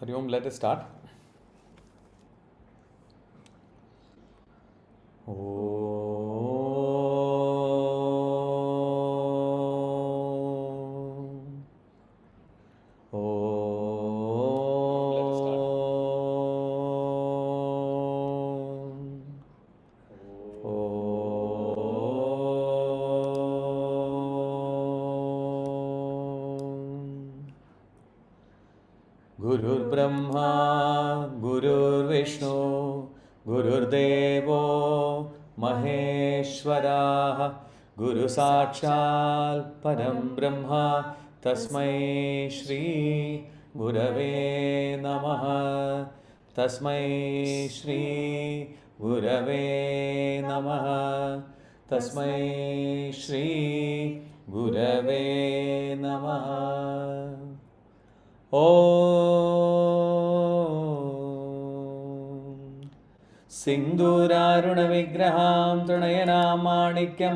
Hari Om, let us start. Gurur Brahma, Gurur Vishnu, Gurur Devo, Maheshwara, Guru Sakshal, Param Brahma, Tasmai Shri, Gurave Namaha, Tasmai Shri, Gurave Namaha, Tasmai Shri, Gurave Namaha. Om Sindhuraruna Vigraham Trinayanam Manikya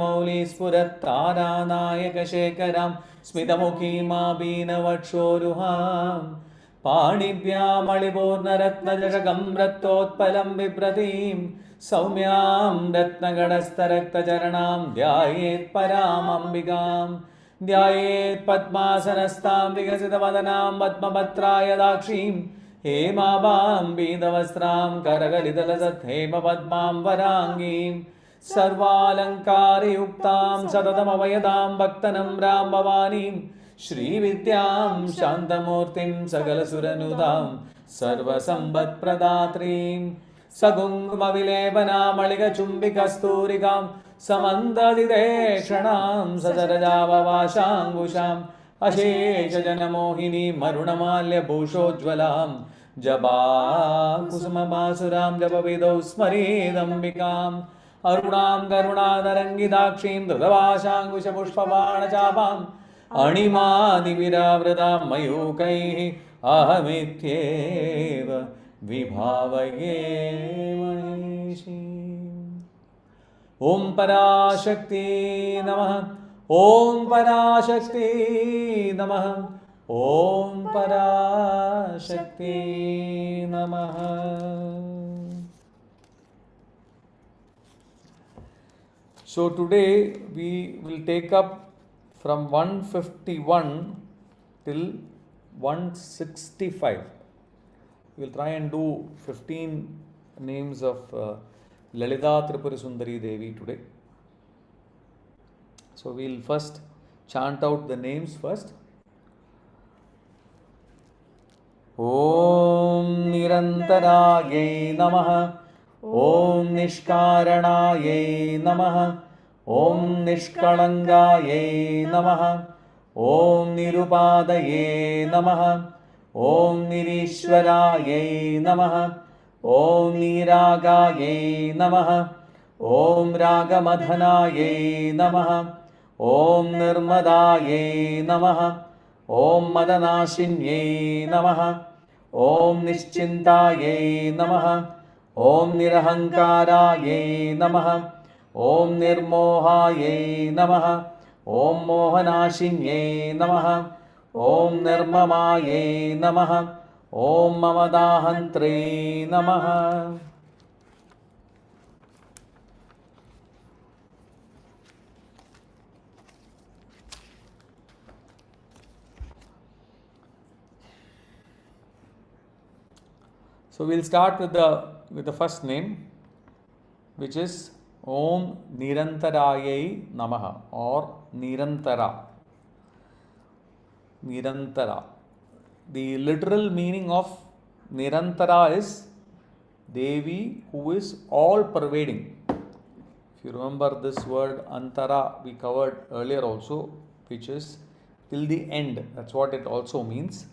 Spurat Taranayaka Shekaram Smitamukhim Abhina Vatshoruham Panibhyam Alipurna Ratna Jashakam Rattotpalam Vipratim Saumyam Ratnagadastarakta Charanam Dhyayet Param Ambigam ध्यायेत् पद्मासनस्तां विकसितवदनां पद्मपत्राय दाक्षीं हेमाभां पीतवस्त्रां करकलितलसत्हेमपद्मां वराङ्गीं सर्वालङ्कारयुक्तां सततमभयदां भक्तनम्रां भवानीं श्रीविद्यां शान्तमूर्तिं सकलसुरनुदां सर्वसम्पत्प्रदात्रीं सकुङ्कुमविलेपनामलिकचुम्बिकस्तूरिकां समन्ददिदेक्षणां ससरजाववाशाङ्कुशाम् अशेषजनमोहिनीं मरुणमाल्यभूषोज्ज्वलां जपाकुसुमभासुरां जपविदौ स्मरेदम्बिकाम् अरुणां करुणातरङ्गिताक्षीं धृतभाषाङ्कुशपुष्पबाणचापाम् अणिमादिविरावृतां मयूकैः अहमित्येव विभावये महेशीम्। ओम पराशक्ति नमः। ओम पराशक्ति नमः। ओम पराशक्ति नमः। So today we will take up from 151 till 165. We will try and do 15 names of Lalitha Tripura Sundari Devi today. So we will first chant out the names first. Om Nirantaraye Namaha. Om Nishkaranaye Namaha. Om Nishkalangaye Namaha. Om Nirupadaye Namaha. Om Nirishwaraye Namaha. Om Niragaye Namaha. Om Ragamadhanaye Namaha. Om Nirmadaye Namaha. Om Madanashinye Namaha. Om Nischintaye Namaha. Om Nirahankaraye Namaha. Om Nirmohaye Namaha. Om Mohanashinye Namaha. Om Nirmamaye Namaha. Om Mamadahantre Namaha. So we'll start with the first name, which is Om Nirantaraye Namaha or Nirantara. Nirantara. The literal meaning of Nirantara is Devi who is all pervading. If you remember this word Antara, we covered earlier also, which is till the end. That's what it also means.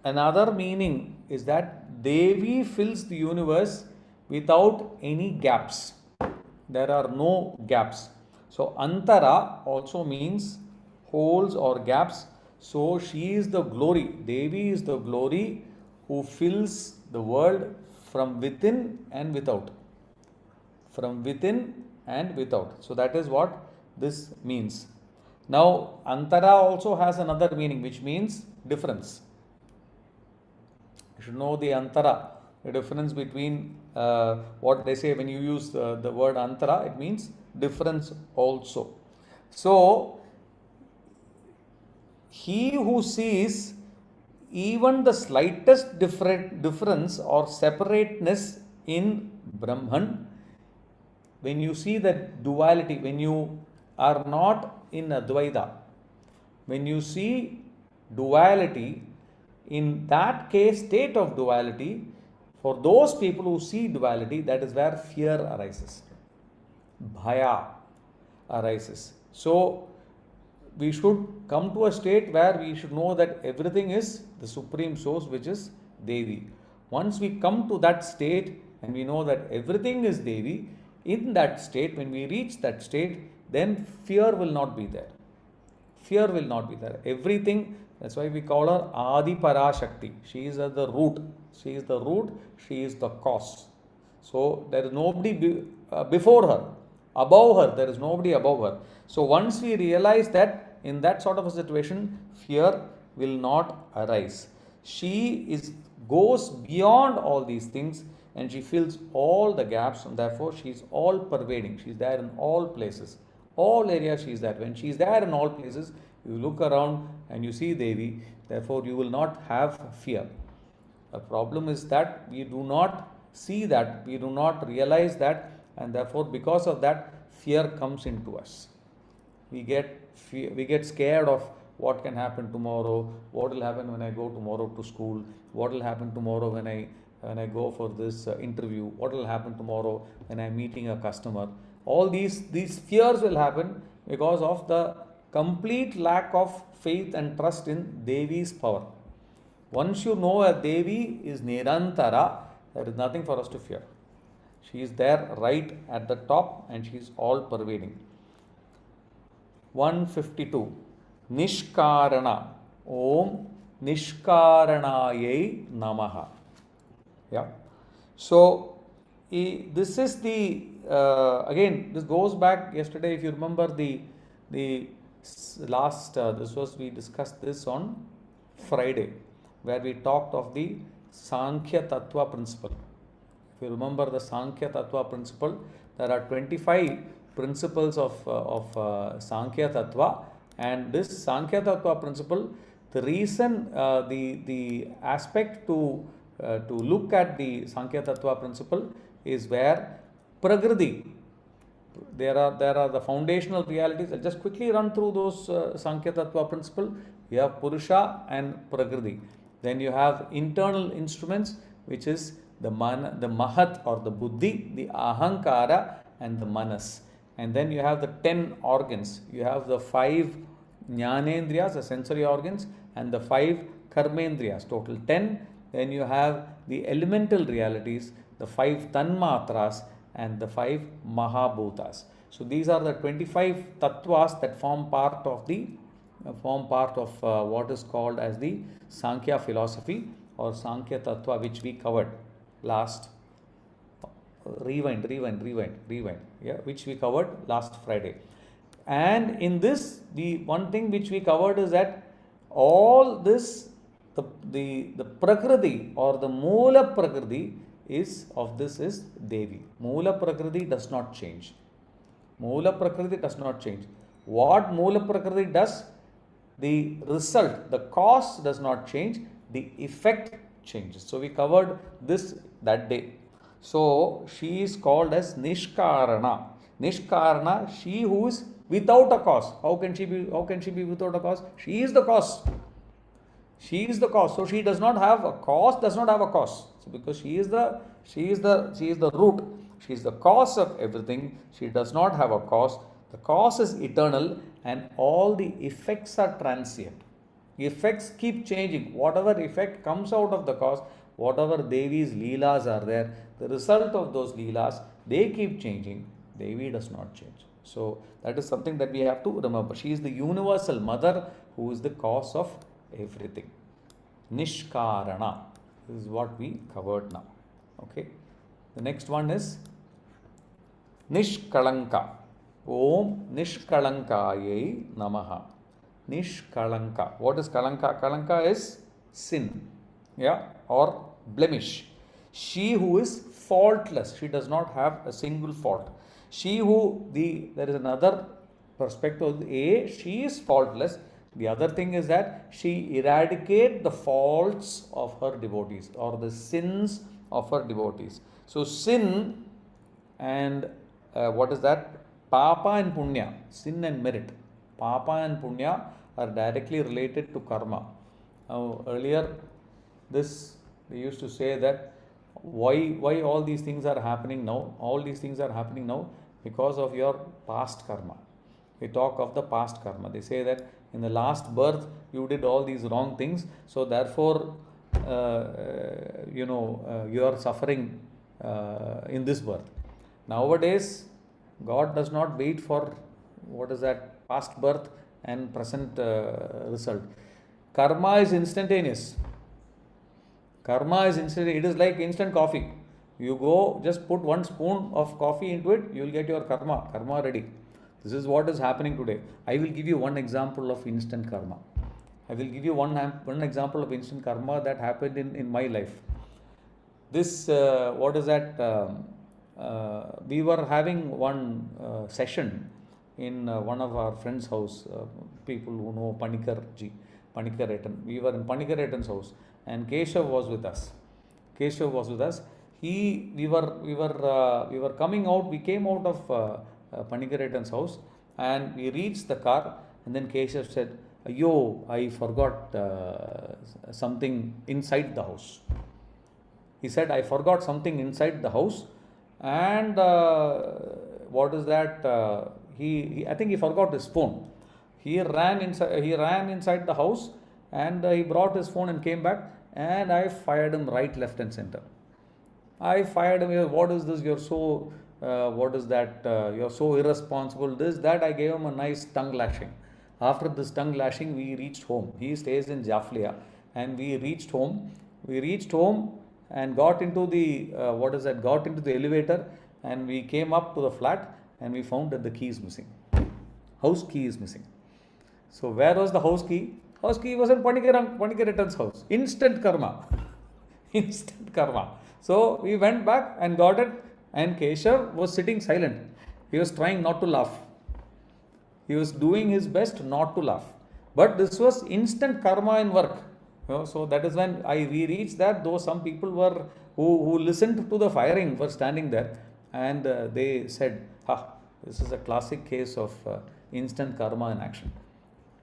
Another meaning is that Devi fills the universe without any gaps. There are no gaps. So Antara also means holes or gaps. So she is the glory. Devi is the glory who fills the world from within and without. From within and without. So that is what this means. Now, Antara also has another meaning, which means difference. You should know the Antara, the difference between what they say when you use the word Antara, it means difference also. So, he who sees even the slightest difference or separateness in Brahman, when you see that duality, when you are not in Advaita, when you see duality, in that case, state of duality, for those people who see duality, that is where fear arises, bhaya arises. So, we should come to a state where we should know that everything is the supreme source, which is Devi. Once we come to that state and we know that everything is Devi, in that state, when we reach that state, then fear will not be there. Fear will not be there. Everything, that's why we call her Adi Parashakti. She is at the root. She is the root, she is the cause. So there is nobody before her. Above her, there is nobody above her. So once we realize that, in that sort of a situation, fear will not arise. She goes beyond all these things and she fills all the gaps, and therefore she is all pervading. She is there in all places. All areas she is there. When she is there in all places, you look around and you see Devi, therefore you will not have fear. The problem is that we do not see that, we do not realize that, and therefore because of that, fear comes into us. We get scared of what can happen tomorrow, what will happen when I go tomorrow to school, what will happen tomorrow when I go for this interview, what will happen tomorrow when I am meeting a customer. All these fears will happen because of the complete lack of faith and trust in Devi's power. Once you know a Devi is Nirantara, there is nothing for us to fear. She is there right at the top and she is all pervading. 152. Nishkarana. Om Nishkaranayai Namaha. Yeah. So, this is the, again, this goes back yesterday, if you remember the last, we discussed this on Friday, where we talked of the Sankhya Tattva principle. If you remember the Sankhya Tattva principle, there are 25 principles of Sankhya Tattva, and this Sankhya Tattva principle, the reason, the aspect to look at the Sankhya Tattva principle is where Prakriti, there are the foundational realities. I'll just quickly run through those Sankhya Tattva principle. You have Purusha and Prakriti. Then you have internal instruments, which is the Mahat or the Buddhi, the Ahankara and the Manas. And then you have the 10 organs. You have the 5 Jnanendriyas, the sensory organs, and the 5 Karmendriyas, total 10. Then you have the elemental realities, the 5 Tanmatras, and the 5 Mahabhutas. So these are the 25 tattvas that form part of what is called as the Sankhya philosophy or Sankhya Tattva, which we covered last. Rewind. Yeah, which we covered last Friday. And in this, the one thing which we covered is that all this, the Prakriti or the Moola Prakriti is Devi. Moola Prakriti does not change. Moola Prakriti does not change. What Moola Prakriti does, the result, the cause does not change, the effect changes. So we covered this that day. So she is called as Nishkarana. Nishkarana, she who is without a cause. How can she be without a cause? She is the cause. She is the cause. So she does not have a cause, does not have a cause. So because she is the root. She is the cause of everything. She does not have a cause. The cause is eternal and all the effects are transient. Effects keep changing. Whatever effect comes out of the cause, whatever Devi's Leelas are there, the result of those Leelas, they keep changing. Devi does not change. So that is something that we have to remember. She is the universal mother who is the cause of everything. Nishkarana. This is what we covered now. Okay. The next one is Nishkalanka. Om Nishkalankayai Namaha. Nishkalanka. What is Kalanka? Kalanka is sin, yeah, or blemish. She who is faultless. She does not have a single fault. She who, there is another perspective. She is faultless. The other thing is that she eradicates the faults of her devotees or the sins of her devotees. So sin and what is that? Papa and Punya, sin and merit. Papa and Punya are directly related to karma. Now, earlier, they used to say that why all these things are happening now? All these things are happening now because of your past karma. We talk of the past karma. They say that in the last birth you did all these wrong things, so therefore you are suffering in this birth. Nowadays, God does not wait for what is that past birth and present result. Karma is instantaneous. Karma is instant. It is like instant coffee. You go, just put 1 spoon of coffee into it, you will get your karma ready. This is what is happening today. I will give you one example of instant karma. I will give you one example of instant karma that happened in my life. This, what is that? We were having one session in one of our friends' house, people who know Panikar ji, Panikar Etan. We were in Panikar Etan's house, and Keshav was with us. We were coming out. We came out of Panikar Etan's house, and we reached the car, and then Keshav said, "Yo, I forgot something inside the house." He said, "I forgot something inside the house." And what is that? I think he forgot his phone. He ran inside the house, and he brought his phone and came back. And I fired him right, left, and center. I fired him. What is this? You're so. What is that? You're so irresponsible. This, that. I gave him a nice tongue lashing. After this tongue lashing, we reached home. He stays in Jafflia, and we reached home. And got into the got into the elevator, and we came up to the flat, and we found that the key is missing. House key is missing. So where was the house key? House key was in Panikar Etan's house. Instant karma. Instant karma. So we went back and got it, and Keshav was sitting silent. He was trying not to laugh. He was doing his best not to laugh. But this was instant karma in work. So that is when we reached that, though some people were who listened to the firing were standing there, and they said, this is a classic case of instant karma in action.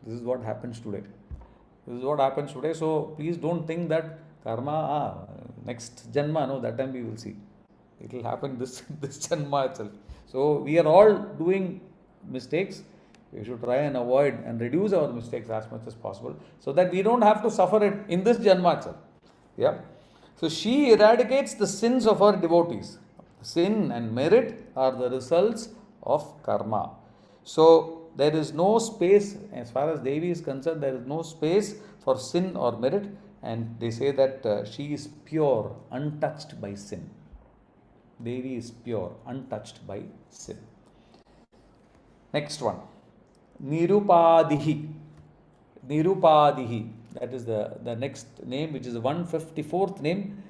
This is what happens today. So please don't think that karma, next janma, no, that time we will see. It will happen this janma itself. So we are all doing mistakes. We should try and avoid and reduce our mistakes as much as possible, so that we don't have to suffer it in this janma itself. Yeah. So she eradicates the sins of her devotees. Sin and merit are the results of karma. So there is no space, as far as Devi is concerned, there is no space for sin or merit, and they say that she is pure, untouched by sin. Devi is pure, untouched by sin. Next one. Nirupadihi. That is the next name, which is the 154th name,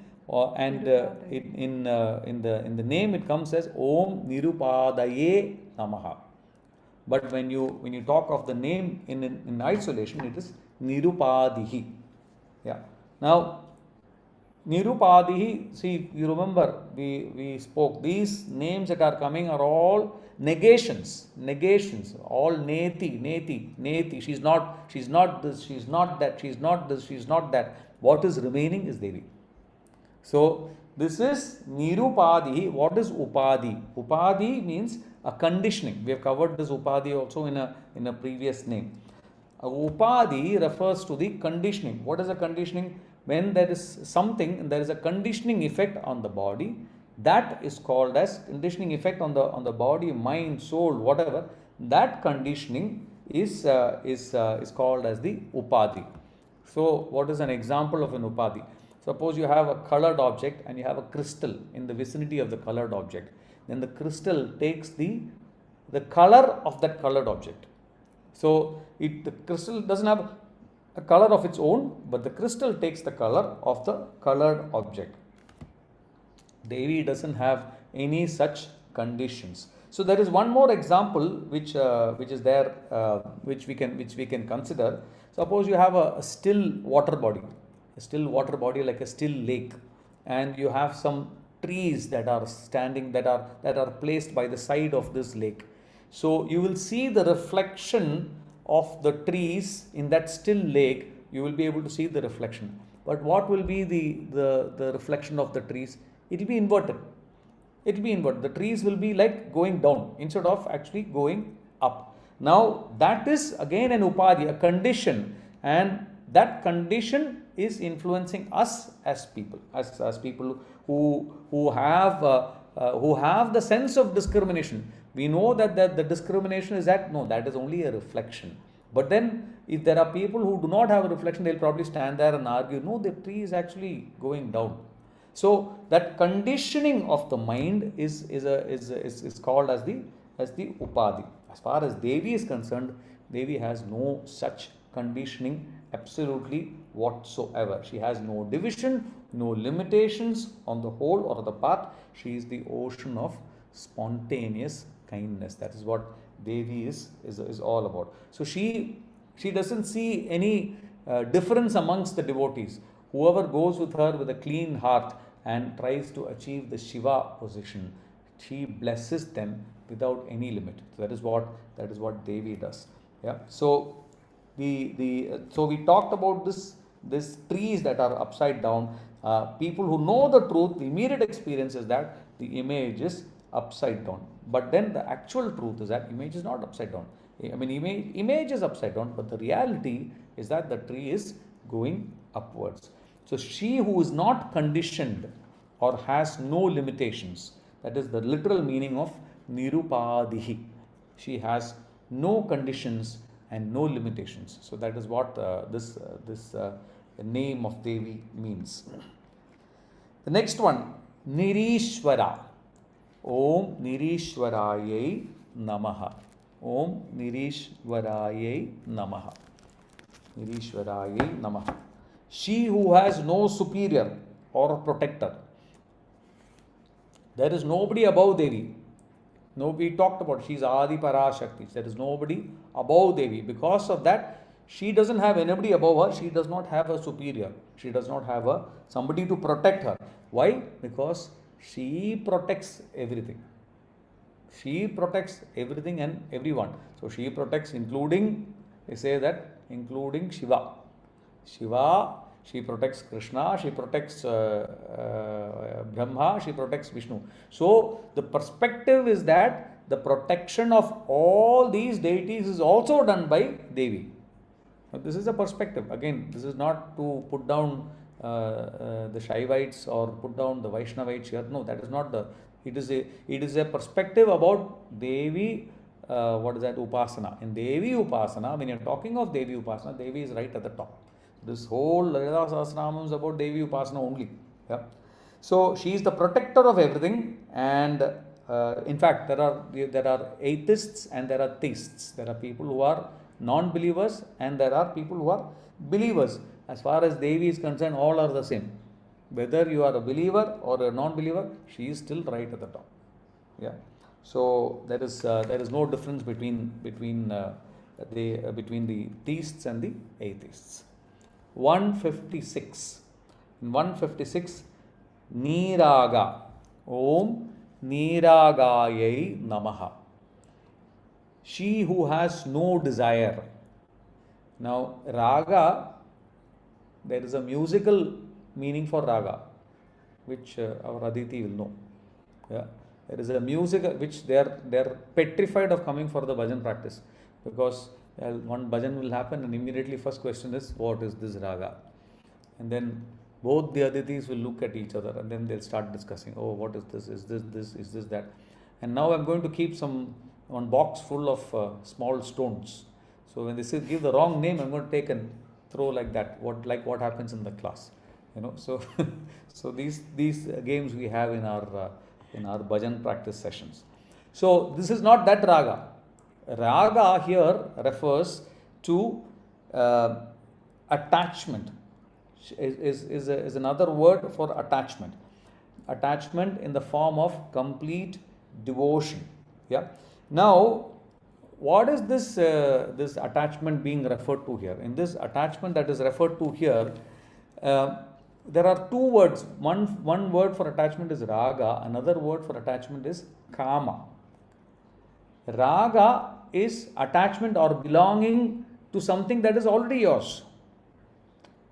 and in the name it comes as Om Nirupadaye Namaha. But when you talk of the name in isolation, it is Nirupadihi. Yeah. Now, Nirupadihi, see, you remember we spoke, these names that are coming are all negations, all neti. She's not this, she's not that, she's not this, she's not that. What is remaining is Devi. So this is Nirupadihi. What is Upadi? Upadi means a conditioning. We have covered this Upadi also in a previous name. Upadi refers to the conditioning. What is a conditioning? When there is something, there is a conditioning effect on the body, that is called as conditioning effect on the body, mind, soul, whatever. That conditioning is called as the Upadi. So what is an example of an Upadi? Suppose you have a colored object and you have a crystal in the vicinity of the colored object. Then the crystal takes the the color of that colored object. So the crystal doesn't have a color of its own, but the crystal takes the color of the colored object. Devi doesn't have any such conditions. So there is one more example which is there, which we can consider. Suppose you have a still water body like a still lake, and you have some trees that are standing, that are placed by the side of this lake. So you will see the reflection of the trees in that still lake. You will be able to see the reflection. But what will be the reflection of the trees? It will be inverted. It will be inverted. The trees will be like going down instead of actually going up. Now that is again an upadhi, a condition, and that condition is influencing us as people, as people who have the sense of discrimination. We know that the discrimination is that no, that is only a reflection. But then if there are people who do not have a reflection, they'll probably stand there and argue, no, the tree is actually going down. So that conditioning of the mind is called as the upadhi. As far as Devi is concerned, Devi has no such conditioning absolutely whatsoever. She has no division, no limitations on the whole or the path. She is the ocean of spontaneous kindness. That is what Devi is all about. So she doesn't see any difference amongst the devotees. Whoever goes with her with a clean heart and tries to achieve the Shiva position, she blesses them without any limit. So that is what Devi does. Yeah. So so we talked about this trees that are upside down. People who know the truth, the immediate experience is that the image is upside down. But then the actual truth is that image is not upside down. I mean, image is upside down, but the reality is that the tree is going upwards. So she who is not conditioned or has no limitations, that is the literal meaning of nirupadihi. She has no conditions and no limitations. So that is what this name of Devi means. The next one, Nirishwara. Om Nirishwarayai Namaha. Om Nirishwarayai Namaha. Nirishwarayai Namaha. She who has no superior or protector. There is nobody above Devi. No, we talked about she is Adi Parashakti. There is nobody above Devi. Because of that, she doesn't have anybody above her. She does not have a superior. She does not have somebody to protect her. Why? Because she protects everything. She protects everything and everyone. So she protects, including, they say that, including Shiva. Shiva, she protects Krishna, she protects Brahma, she protects Vishnu. So the perspective is that the protection of all these deities is also done by Devi. Now, this is a perspective. Again, this is not to put down the Shaivites or put down the Vaishnavites here. No, that is not the. It is a perspective about Devi. What is that? Upasana. In Devi Upasana, when you are talking of Devi Upasana, Devi is right at the top. This whole Lalitha Sahasranamam is about Devi Upasana only. Yeah. So she is the protector of everything, and in fact, there are atheists and there are theists. There are people who are non-believers and there are people who are believers. As far as Devi is concerned, all are the same. Whether you are a believer or a non-believer, she is still right at the top. Yeah. So there is no difference between the theists and the atheists. 156. In 156, Niraga. Om Niragayai Namaha. She who has no desire. Now, Raga, there is a musical meaning for Raga, which our Aditi will know. Yeah. There is a music which they are petrified of coming for the bhajan practice, because one bhajan will happen and immediately first question is, what is this Raga? And then both the Aditis will look at each other and then they'll start discussing, oh, what is this? Is this that? And now I'm going to keep one box full of small stones. So when they say give the wrong name, I'm going to take and throw like that. What happens in the class, So so these games we have in our bhajan practice sessions. So this is not that raga. Raga here refers to attachment. Is another word for attachment. Attachment in the form of complete devotion. Yeah. Now, what is this attachment being referred to here? In this attachment that is referred to here, there are two words. One word for attachment is raga. Another word for attachment is kama. Raga is attachment or belonging to something that is already yours.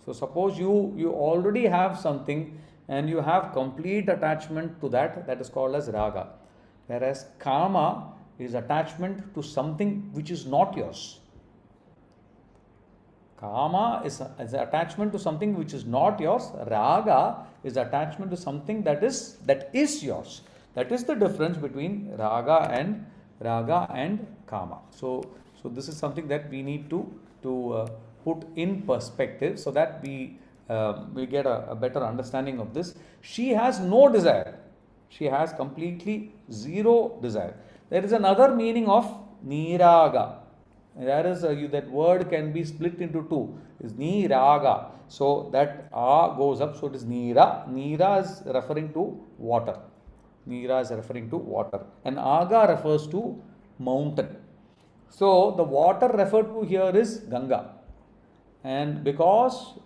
So suppose you already have something and you have complete attachment to that is called as raga. Whereas kama is attachment to something which is not yours. Kama is attachment to something which is not yours. Raga is attachment to something that is yours. That is the difference between raga and kama. So this is something that we need to put in perspective so that we get a better understanding of this. She has no desire. She has completely zero desire. There is another meaning of niraga. There is that word can be split into two. Is niraga. So that a goes up. So it is nira. Nira is referring to water. Nira is referring to water. And aga refers to mountain. So the water referred to here is Ganga. And because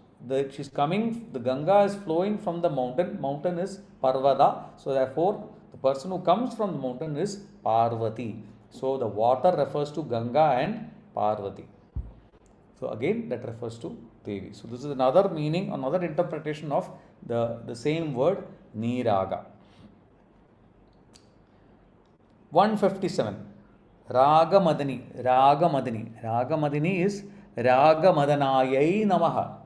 she's coming, the Ganga is flowing from the mountain. Mountain is Parvata. So therefore, the person who comes from the mountain is Parvati. So the water refers to Ganga and Parvati. So again, that refers to Devi. So this is another meaning, another interpretation of the same word Niraga. 157. Ragamadani. Ragamadani. Ragamadani is Ragamadanaayai Namaha.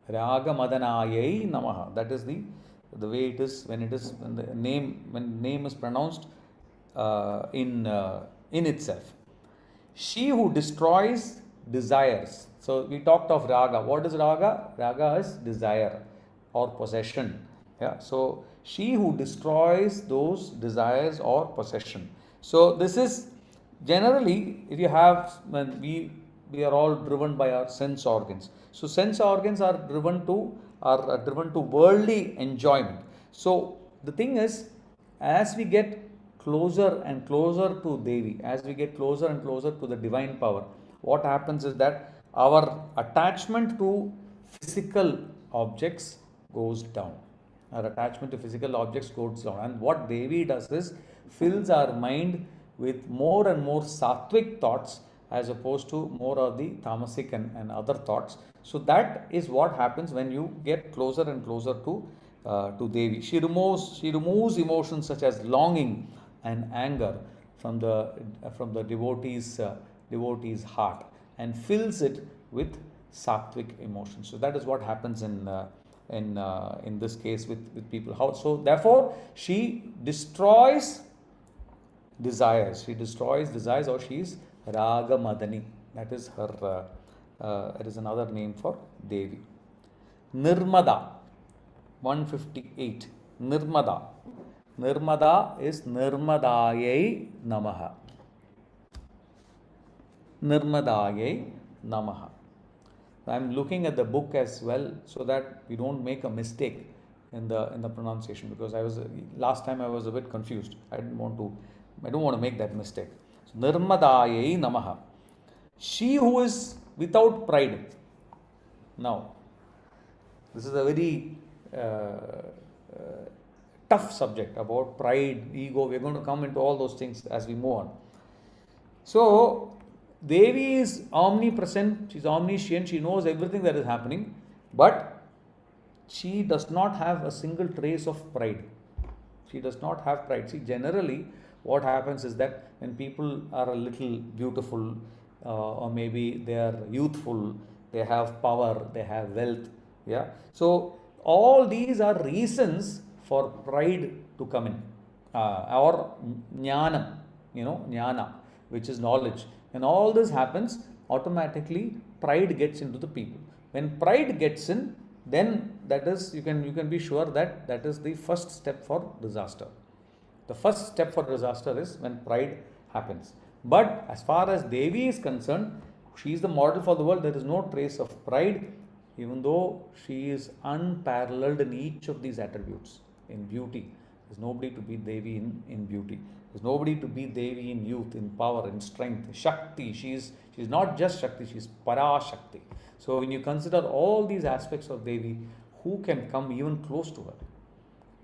Ragamadanaayai Namaha. That is the way it is when the name is pronounced in itself. She who destroys desires. So we talked of raga. What is raga? Raga is desire or possession. Yeah. So she who destroys those desires or possession. So this is generally, if you have, when we are all driven by our sense organs. So sense organs are driven to worldly enjoyment. So the thing is, as we get closer and closer to Devi, as we get closer and closer to the divine power, what happens is that our attachment to physical objects goes down. Our attachment to physical objects goes down. And what Devi does is fills our mind with more and more sattvic thoughts as opposed to more of the tamasic and other thoughts. So that is what happens when you get closer and closer to Devi. She removes emotions such as longing and anger from the devotee's heart and fills it with sattvic emotions. So that is what happens in this case with people. So therefore, she destroys desires. She destroys desires, or she is Raga Madani. That is her. It is another name for Devi. Nirmada. 158. Nirmada. Nirmada is Nirmadayai Namaha. Nirmadayai Namaha. I am looking at the book as well so that we don't make a mistake in the pronunciation, because last time I was a bit confused. I don't want to make that mistake. So, Nirmadayai Namaha. She who is without pride. Now, this is a very tough subject about pride, ego. We are going to come into all those things as we move on. So, Devi is omnipresent, she is omniscient, she knows everything that is happening, but she does not have a single trace of pride. She does not have pride. See, generally, what happens is that when people are a little beautiful, or maybe they are youthful, they have power, they have wealth, yeah. So, all these are reasons for pride to come in, or jnana, jnana, which is knowledge. When all this happens, automatically pride gets into the people. When pride gets in, then that is, you can be sure that is the first step for disaster. The first step for disaster is when pride happens. But as far as Devi is concerned, she is the model for the world. There is no trace of pride, even though she is unparalleled in each of these attributes. In beauty, there's nobody to beat Devi in beauty. There's nobody to beat Devi in youth, in power, in strength. Shakti, she's not just Shakti, she's Parashakti. So when you consider all these aspects of Devi, who can come even close to her?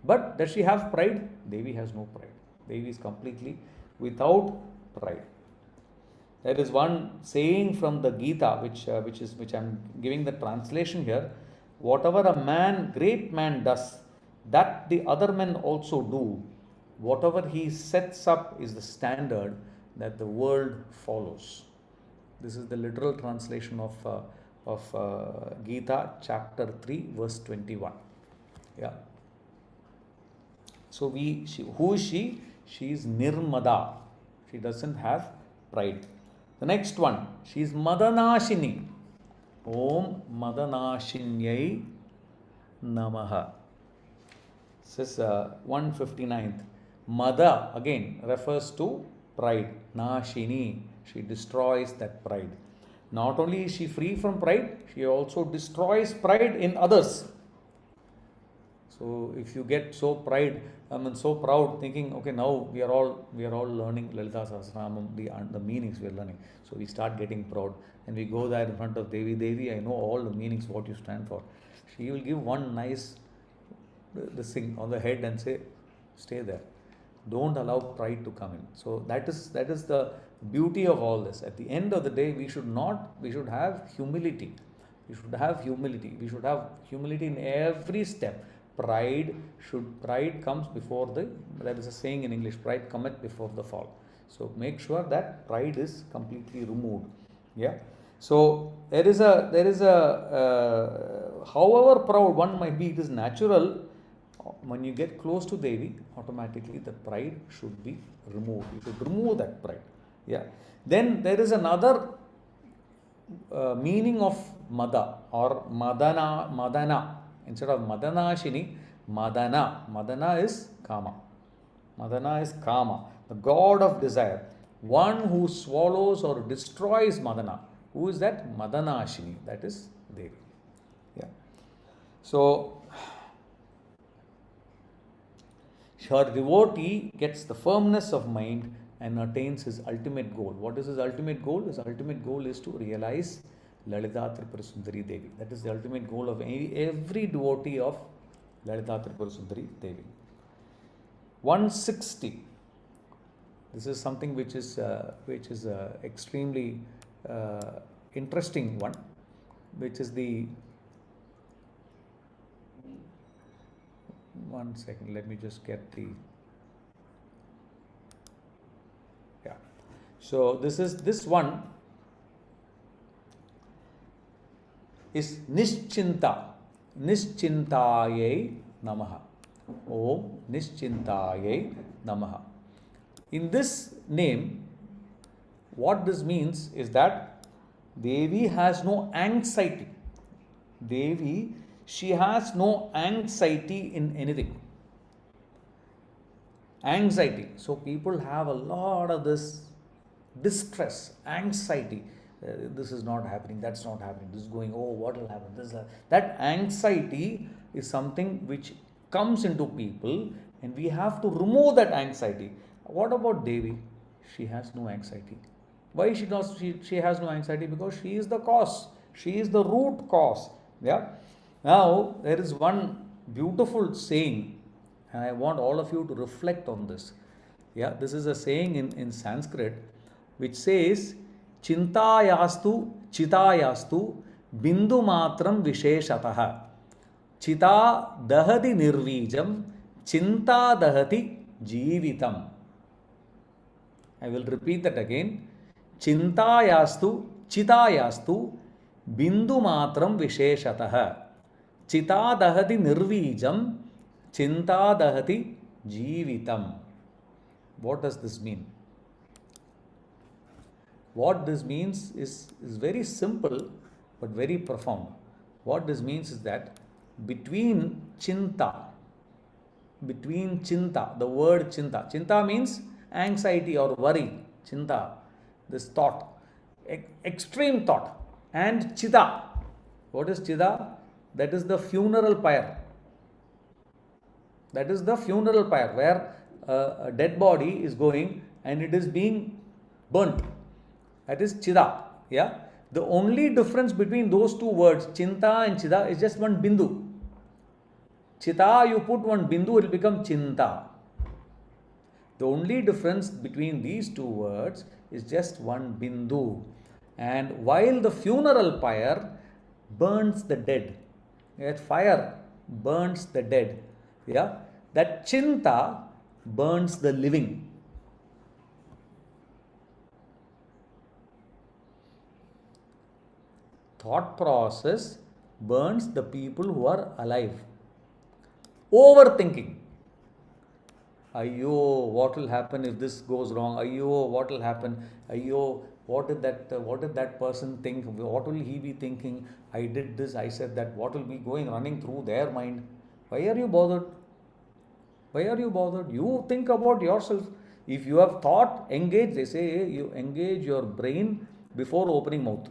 But does she have pride? Devi has no pride. Devi is completely without pride. There is one saying from the Gita, which I'm giving the translation here. Whatever a great man does, that the other men also do. Whatever he sets up is the standard that the world follows. This is the literal translation of Gita chapter 3 verse 21. Yeah. So who is she? She is Nirmada. She doesn't have pride. The next one, she is Madanashini. Om Madanashinyai Namaha. This is 159th. Mada again refers to pride. Nashini, she destroys that pride. Not only is she free from pride, she also destroys pride in others. So if you get so proud, thinking, okay, now we are all learning Lalitha Sahasranamam, the meanings we are learning. So we start getting proud, and we go there in front of Devi, I know all the meanings, what you stand for. She will give one nice this thing on the head and say, stay there. Don't allow pride to come in. So that is the beauty of all this. At the end of the day, we should have humility. We should have humility in every step. Pride comes before there is a saying in English, pride cometh before the fall. So make sure that pride is completely removed. Yeah. So there is a however proud one might be, it is natural. When you get close to Devi, automatically the pride should be removed. You should remove that pride. Yeah. Then there is another meaning of Mada or Madana. Instead of Madanashini, Madana. Madana is Kama. Madana is Kama, the god of desire. One who swallows or destroys Madana. Who is that? Madanashini. That is Devi. Yeah. So her devotee gets the firmness of mind and attains his ultimate goal. What is his ultimate goal? His ultimate goal is to realize Lalitha Tripura Sundari Devi. That is the ultimate goal of every devotee of Lalitha Tripura Sundari Devi. 160. This is something which is extremely interesting one, which is the. One second, let me just get the. Yeah. So this one is Nischinta. Nischintayai Namaha. Om Nischintayai Namaha. In this name, what this means is that Devi has no anxiety. Devi, she has no anxiety in anything. Anxiety. So people have a lot of this distress, anxiety. This is not happening, that's not happening, this is going, oh, what will happen, this, that anxiety is something which comes into people, and we have to remove that anxiety. What about Devi? She has no anxiety. Why she has no anxiety? Because she is the cause. She is the root cause. Yeah. Now, there is one beautiful saying, and I want all of you to reflect on this. Yeah, this is a saying in Sanskrit, which says, Chintayastu chitayastu bindu matram visheshataha. Chita dahati nirvijam chinta dahati jivitam. I will repeat that again. Chintayastu chitayastu bindu matram visheshataha. Chita dahati nirvijam chinta dahati jivitam. What does this mean? What this means is very simple but very profound. What this means is that between chinta between chinta, the word chinta. Chinta means anxiety or worry. Chinta, this thought, extreme thought. And chida. What is chida? That is the funeral pyre. That is the funeral pyre where a dead body is going and it is being burnt. That is chida. Yeah. The only difference between those two words, chinta and chida, is just one bindu. Chita, you put one bindu, it will become chinta. The only difference between these two words is just one bindu. And while the funeral pyre burns the dead, that fire burns the dead, yeah, that chinta burns the living. Thought process burns the people who are alive. Overthinking. Ayyo, what will happen if this goes wrong? Ayyo, what will happen? Ayyo, what did that person think? What will he be thinking? I did this, I said that. What will be running through their mind? Why are you bothered? Why are you bothered? You think about yourself. If you have thought, engage. They say you engage your brain before opening mouth.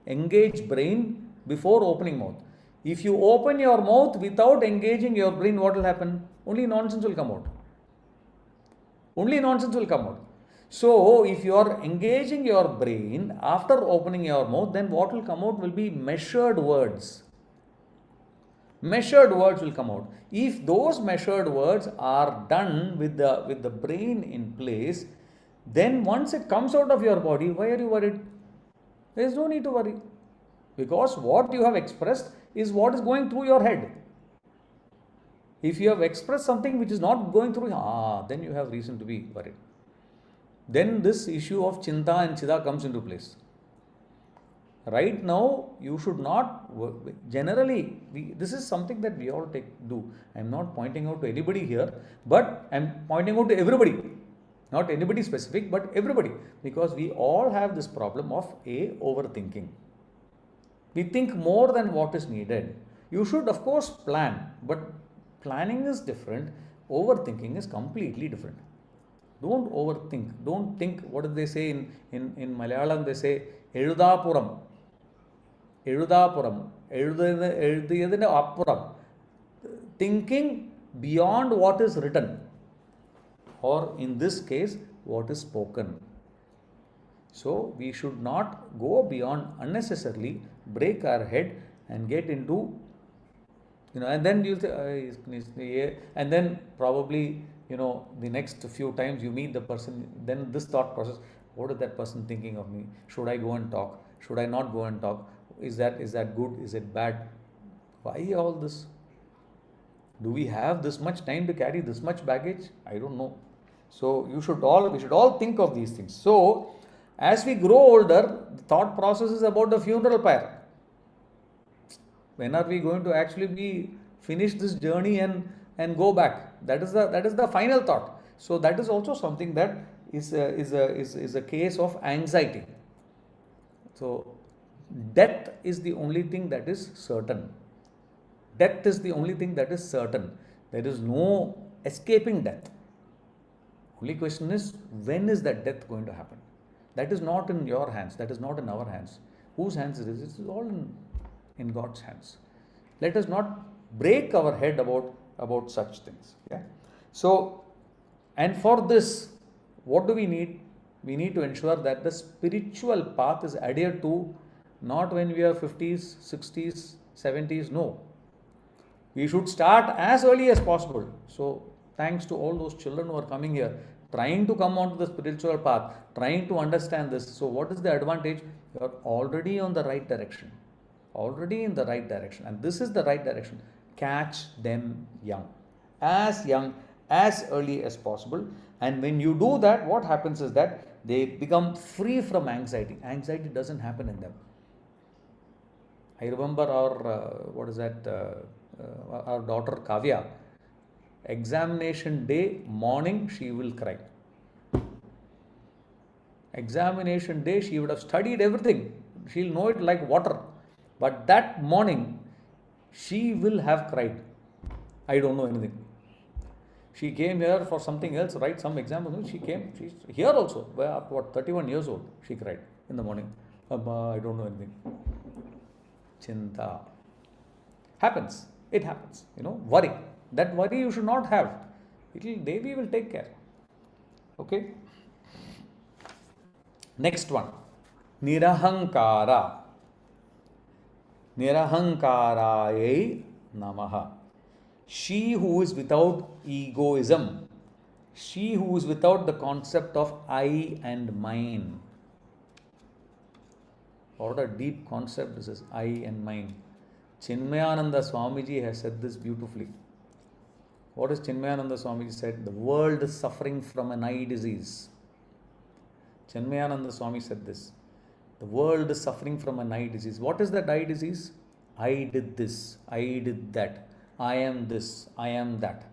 Engage brain before opening mouth. If you open your mouth without engaging your brain, what will happen? Only nonsense will come out. Only nonsense will come out. So, if you are engaging your brain after opening your mouth, then what will come out will be measured words. Measured words will come out. If those measured words are done with the brain in place, then once it comes out of your body, why are you worried? There is no need to worry. Because what you have expressed is what is going through your head. If you have expressed something which is not going through, then you have reason to be worried. Then this issue of chinta and chida comes into place. Right now, you should not, generally, this is something that we all do. I am not pointing out to anybody here, but I am pointing out to everybody. Not anybody specific, but everybody. Because we all have this problem of overthinking. We think more than what is needed. You should, of course, plan, but planning is different. Overthinking is completely different. Don't overthink. Don't think. What do they say in Malayalam? They say Eludapuram. Eludapuram. Eludiyadinte appuram. Thinking beyond what is written, or in this case, what is spoken. So we should not go beyond unnecessarily, break our head and get into, and then you say, and then probably, the next few times you meet the person, then this thought process, what is that person thinking of me? Should I go and talk? Should I not go and talk? Is that good? Is it bad? Why all this? Do we have this much time to carry this much baggage? I don't know. So we should all think of these things. So as we grow older, the thought process is about the funeral pyre. When are we going to actually finish this journey and go back? That is the final thought. So that is also something that is a case of anxiety. So death is the only thing that is certain. Death is the only thing that is certain. There is no escaping death. Only question is, when is that death going to happen? That is not in your hands. That is not in our hands. Whose hands it is? It is all in God's hands. Let us not break our head about such things. Yeah? So, and for this, what do we need? We need to ensure that the spiritual path is adhered to, not when we are 50s, 60s, 70s. No. We should start as early as possible. So, thanks to all those children who are coming here, trying to come onto the spiritual path, trying to understand this. So, what is the advantage? You are already on the right direction. Already in the right direction. And this is the right direction. Catch them young, as early as possible. And when you do that, what happens is that they become free from anxiety. Anxiety doesn't happen in them. I remember our daughter Kavya. Examination day morning, she will cry. Examination day, she would have studied everything. She'll know it like water. But that morning, she will have cried. I don't know anything. She came here for something else, write some exam. She came, she's here also, what, 31 years old. She cried in the morning. Abba, I don't know anything. Chinta. Happens. It happens. Worry. That worry you should not have. Devi will take care. Okay. Next one. Nirahankara. Nirahankarayai namaha. She who is without egoism. She who is without the concept of I and mine. What a deep concept this is, I and mine. Chinmayananda Swamiji has said this beautifully. What has Chinmayananda Swamiji said? The world is suffering from an eye disease. Chinmayananda Swami said this. The world is suffering from an eye disease. What is that eye disease? I did this, I did that, I am this, I am that.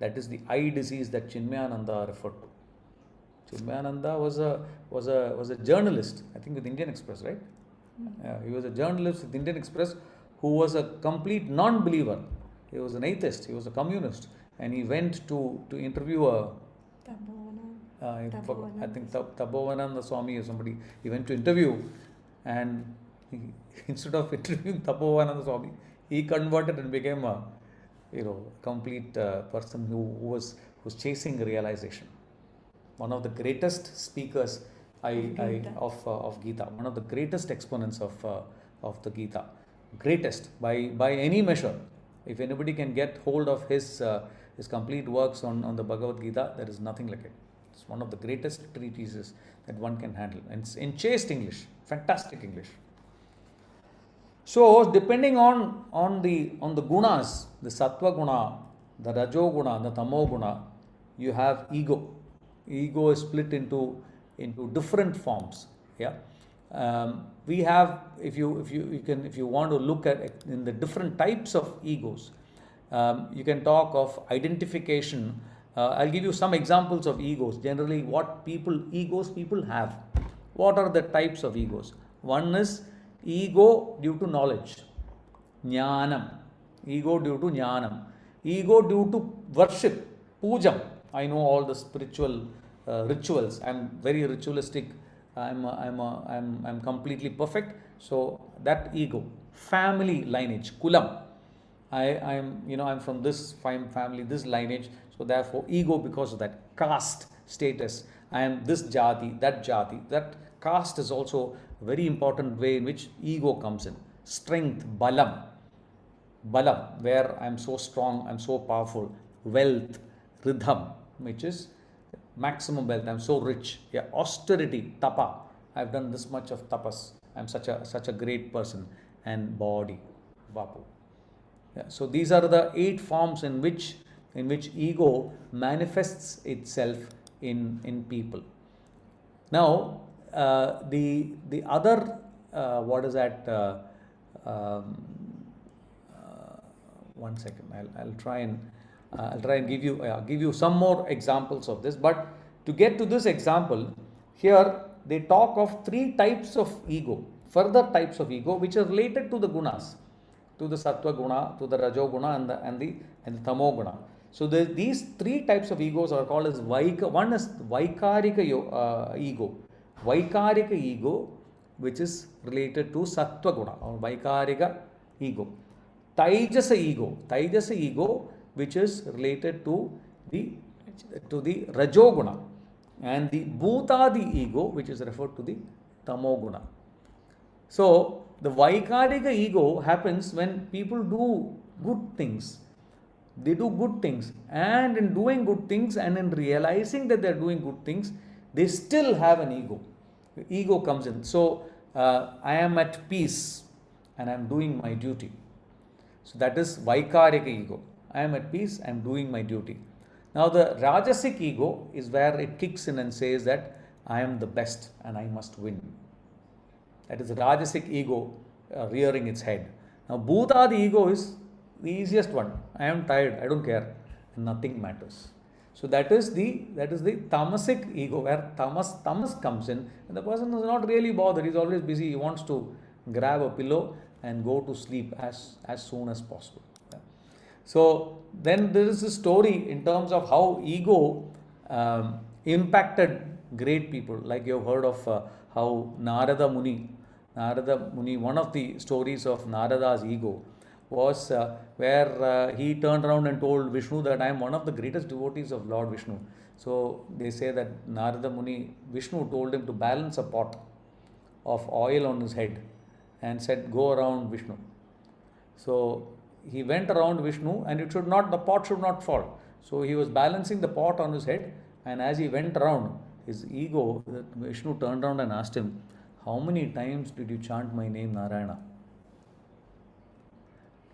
That is the eye disease that Chinmayananda referred to. Chinmayananda was a journalist, I think with Indian Express, right? He was a journalist with Indian Express who was a complete non-believer. He was an atheist, he was a communist, and he went to interview I think Tapovananda Swami or somebody. He went to interview, and instead of interviewing Tapovananda Swami, he converted and became a complete person who was chasing realization. One of the greatest speakers of Gita, one of the greatest exponents of the Gita, greatest by any measure. If anybody can get hold of his complete works on the Bhagavad Gita, there is nothing like it. It's one of the greatest treatises that one can handle, and it's in chaste English, fantastic English. So depending on the gunas, the sattva guna, the rajo guna, the tamo guna, you have ego. Ego is split into different forms. Yeah, we have, if you want to look at in the different types of egos, you can talk of identification. I'll give you some examples of egos. Generally, what egos people have. What are the types of egos? One is ego due to knowledge, jnanam. Ego due to jnanam. Ego due to worship, pujam. I know all the spiritual rituals. I'm very ritualistic. I'm completely perfect. So that ego. Family lineage, kulam. I'm from this family, this lineage. So therefore, ego because of that. Caste status. I am this jati, that jati. That caste is also a very important way in which ego comes in. Strength, balam, where I am so strong, I am so powerful. Wealth, ridham, which is maximum wealth. I am so rich. Yeah, austerity, tapa. I have done this much of tapas. I am such a great person. And body, vapu. Yeah, so these are the 8 forms in which ego manifests itself in people. Now, the other what is that? One second. I'll try and give you some more examples of this. But to get to this example, here they talk of 3 types of ego, further types of ego, which are related to the gunas, to the sattva guna, to the rajo guna, and the tamo guna. So these 3 types of egos are called as one is vaikarika ego. Vaikarika ego, which is related to sattva guna or vaikarika ego. Taijasa ego, which is related to the rajo guna, and the bhutadi ego, which is referred to the tamo guna. So the vaikarika ego happens when people do good things. They do good things, and in doing good things and in realizing that they are doing good things, they still have an ego. The ego comes in. So I am at peace and I am doing my duty. So that is vaikarika ego. I am at peace, I am doing my duty. Now the rajasic ego is where it kicks in and says that I am the best and I must win. That is the rajasic ego rearing its head. Now bhutadi ego is the easiest one. I am tired, I don't care, nothing matters. So that is the tamasic ego, where tamas comes in, and the person is not really bothered. He is always busy. He wants to grab a pillow and go to sleep as soon as possible. So then there is a story in terms of how ego impacted great people. Like you've heard of how Narada Muni, one of the stories of Narada's ego was where he turned around and told Vishnu that I am one of the greatest devotees of Lord Vishnu. So they say that Narada Muni, Vishnu told him to balance a pot of oil on his head and said, go around Vishnu. So he went around Vishnu and the pot should not fall. So he was balancing the pot on his head, and as he went around, his ego, Vishnu turned around and asked him, how many times did you chant my name Narayana?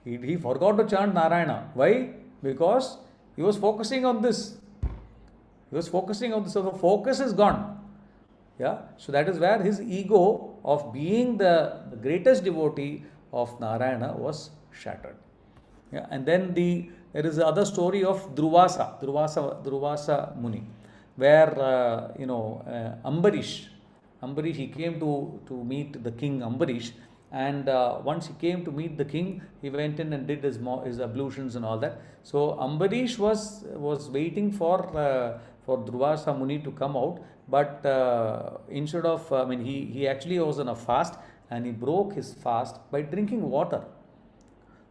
He forgot to chant Narayana. Why? Because he was focusing on this. So the focus is gone. Yeah. So that is where his ego of being the greatest devotee of Narayana was shattered. Yeah. And then there is the other story of Durvasa Muni, where Ambarish, he came to meet the king Ambarish, and once he came to meet the king, he went in and did his ablutions and all that. So Ambarish was waiting for Durvasa Muni to come out, but instead of, he actually was on a fast, and he broke his fast by drinking water.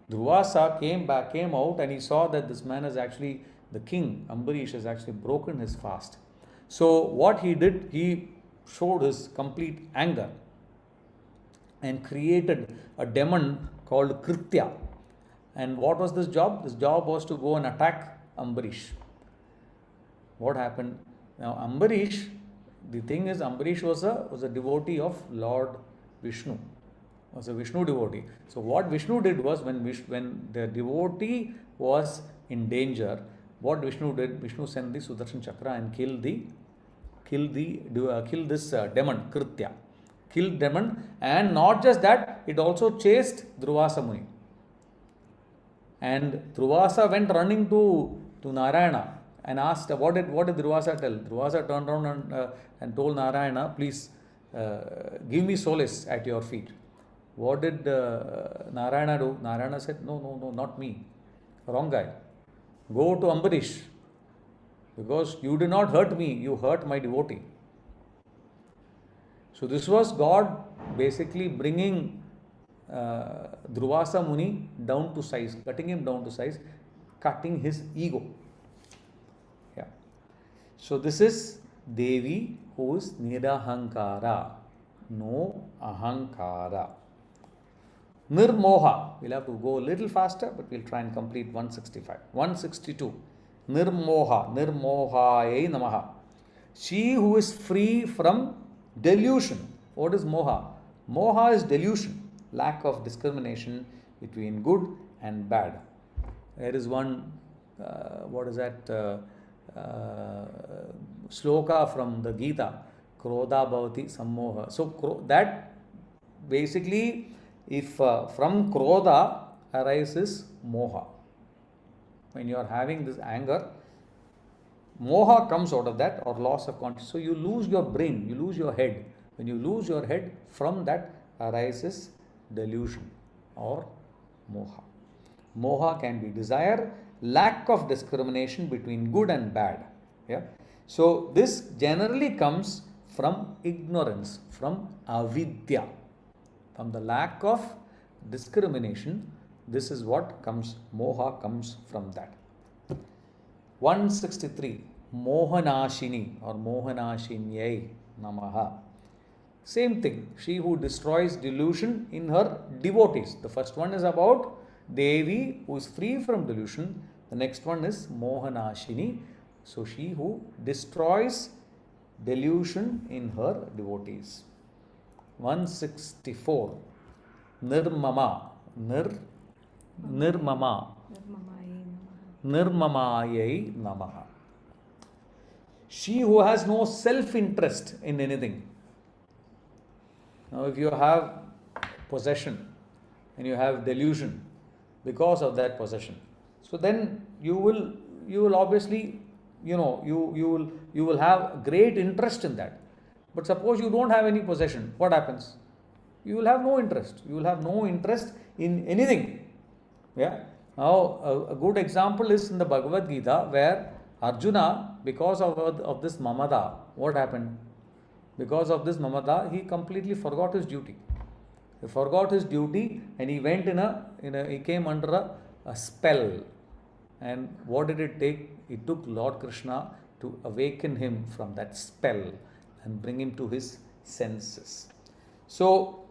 Durvasa came out, and he saw that this man is actually, the king Ambarish has actually broken his fast. So what he did, he showed his complete anger and created a demon called Kritya. And what was this job? This job was to go and attack Ambarish. What happened? Now Ambarish, the thing is, Ambarish was a devotee of Lord Vishnu, was a Vishnu devotee. So what Vishnu did was, when the devotee was in danger, what Vishnu did, Vishnu sent the Sudarshan Chakra and killed this demon Kritya. Killed demon, and not just that, it also chased Durvasa Muni. And Durvasa went running to Narayana and asked, what did Durvasa tell? Durvasa turned around and told Narayana, please give me solace at your feet. What did Narayana do? Narayana said, no, not me. Wrong guy. Go to Ambarish, because you did not hurt me, you hurt my devotee. So this was God basically bringing Durvasa Muni down to size, cutting him down to size, cutting his ego. Yeah. So this is Devi, who is Nirahankara, no ahankara. Nirmoha, we'll have to go a little faster, but we'll try and complete 165. 162. Nirmohayai namaha. She who is free from delusion. What is moha? Moha is delusion, lack of discrimination between good and bad. There is one, sloka from the Gita, Krodha Bhavati Sammoha. So that basically, if from Krodha arises moha, when you are having this anger, moha comes out of that, or loss of consciousness. So you lose your brain, you lose your head. When you lose your head, from that arises delusion or moha. Moha can be desire, lack of discrimination between good and bad. Yeah. So this generally comes from ignorance, from avidya, from the lack of discrimination. This is what comes, moha comes from that. 163. Mohanashini or Mohanashinyai namaha. Same thing, she who destroys delusion in her devotees. The first one is about Devi, who is free from delusion. The next one is Mohanashini. So she who destroys delusion in her devotees. 164. Nirmama. Nirmama. Nirmamayai namaha. She who has no self-interest in anything. Now if you have possession and you have delusion because of that possession, so then you will obviously, you will have great interest in that. But suppose you don't have any possession, what happens? You will have no interest. You will have no interest in anything. Yeah. Now, a good example is in the Bhagavad Gita where Arjuna, because of this mamada, what happened? Because of this mamada, he completely forgot his duty. He forgot his duty and he went he came under a spell. And what did it take? It took Lord Krishna to awaken him from that spell and bring him to his senses. So,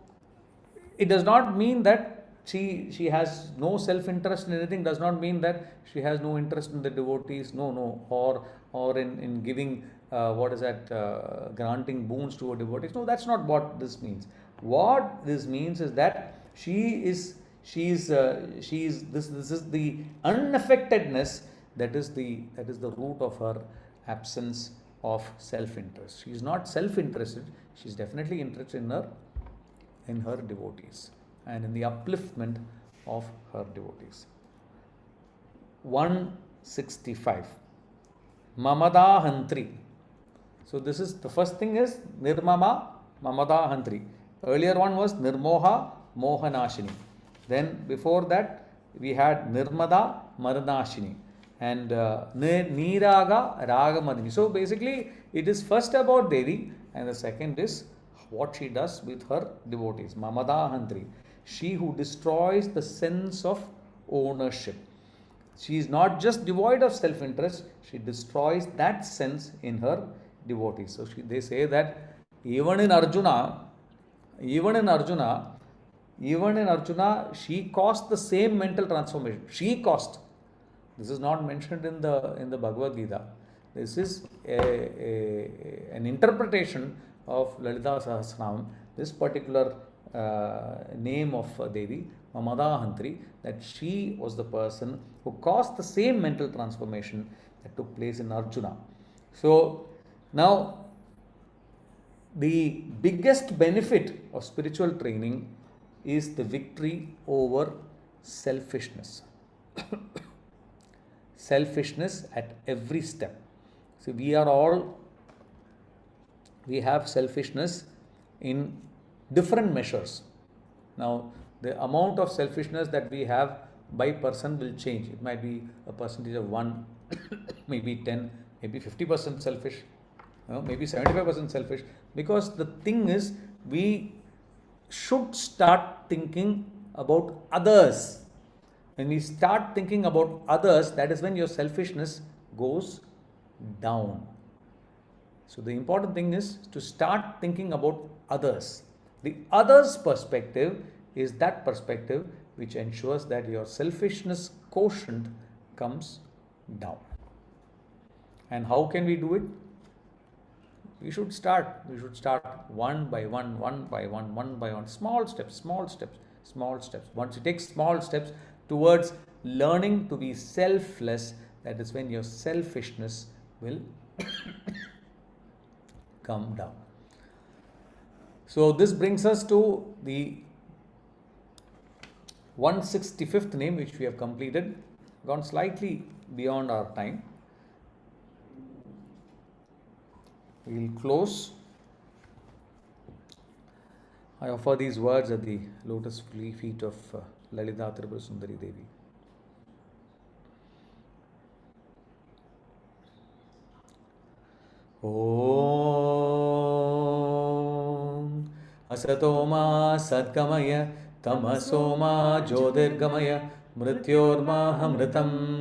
it does not mean that she has no self-interest in anything, does not mean that she has no interest in the devotees, no, or in giving, granting boons to her devotees. No, that's not what this means. What this means is that she is this is the unaffectedness that is the root of her absence of self-interest. She is not self-interested, she is definitely interested in her devotees and in the upliftment of her devotees. 165. Mamada Hantri. So this is the first thing is Nirmama Mamada Hantri. Earlier one was Nirmoha Mohanashini. Then before that we had Nirmada Maranashini and Niraga Ragamadini. So basically it is first about Devi and the second is what she does with her devotees. Mamada Hantri. She who destroys the sense of ownership. She is not just devoid of self-interest, she destroys that sense in her devotees. So they say that even in Arjuna, she caused the same mental transformation. She caused. This is not mentioned in the Bhagavad Gita. This is an interpretation of Lalitha Sahasranamam. This particular name of Devi, Mamada Hantri, that she was the person who caused the same mental transformation that took place in Arjuna. So now the biggest benefit of spiritual training is the victory over selfishness. Selfishness at every step. So we have selfishness in different measures. Now, the amount of selfishness that we have by person will change. It might be a percentage of 1, maybe 10, maybe 50% selfish, maybe 75% selfish. Because the thing is, we should start thinking about others. When we start thinking about others, that is when your selfishness goes down. So the important thing is to start thinking about others. The others' perspective is that perspective which ensures that your selfishness quotient comes down. And how can we do it? We should start one by one, small steps. Once you take small steps towards learning to be selfless, that is when your selfishness will come down. So this brings us to the 165th name, which we have completed, gone slightly beyond our time. We will close. I offer these words at the lotus feet of Lalitha Tripura Sundari Devi. Om Asatoma Sadgamaya Tamasoma Jyotirgamaya Mrityormaham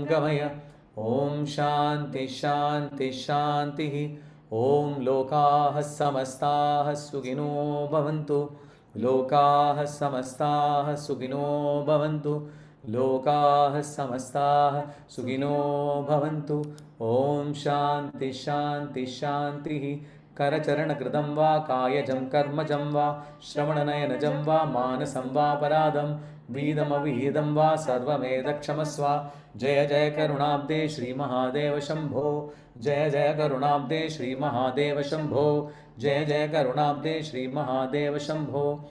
Gamaya. Om Shanti Shanti Shanti. Om Lokaha Samastaha Sugino Bhavantu. Lokaha Samastaha Sugino Bhavantu. Lokaha Samastaha Sugino Bhavantu. Om Shanti Shanti Shanti. Karacharana Kridam va Kayajam Karmajam va Shravananayanajam va Manasam va Paradam Vidam Avidam va Sarvamedakshamasva. Jaya Jaya Karunabde Shri Mahadeva Shambho. Jaya Jaya Karunabde Shri Mahadeva Shambho. Jaya Jaya Karunabde Shri Mahadeva Shambho.